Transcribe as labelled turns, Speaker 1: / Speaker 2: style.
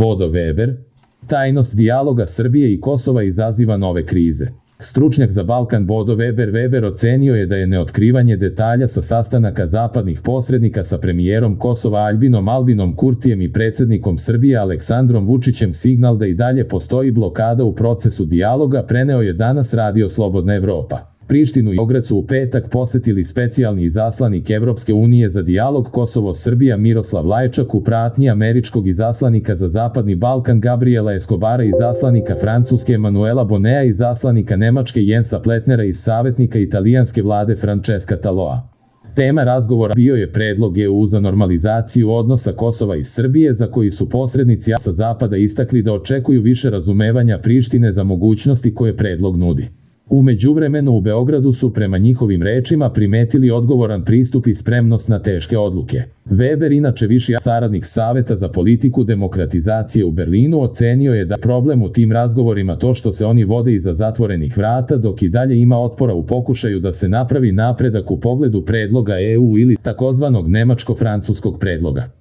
Speaker 1: Bodo Weber, tajnost dijaloga Srbije i Kosova izaziva nove krize. Stručnjak za Balkan Bodo Weber ocenio je da je neotkrivanje detalja sa sastanaka zapadnih posrednika sa premijerom Kosova Albinom Kurtijem i predsjednikom Srbije Aleksandrom Vučićem signal da i dalje postoji blokada u procesu dijaloga, preneo je danas radio Slobodna Evropa. Prištinu i Beograd su u petak posetili specijalni izaslanik Evropske unije za dijalog Kosovo-Srbija Miroslav Lajčak u pratnji američkog izaslanika za Zapadni Balkan Gabriela Escobara, izaslanika Francuske Emanuela Bonea, izaslanika Nemačke Jensa Pletnera i savjetnika italijanske vlade Francesca Taloa. Tema razgovora bio je predlog EU za normalizaciju odnosa Kosova i Srbije, za koji su posrednici sa Zapada istakli da očekuju više razumevanja Prištine za mogućnosti koje predlog nudi. U međuvremenu u Beogradu su prema njihovim rečima primetili odgovoran pristup i spremnost na teške odluke. Weber, inače viši saradnik Saveta za politiku demokratizacije u Berlinu, ocenio je da problem u tim razgovorima to što se oni vode iza zatvorenih vrata, dok i dalje ima otpora u pokušaju da se napravi napredak u pogledu predloga EU ili takozvanog nemačko-francuskog predloga.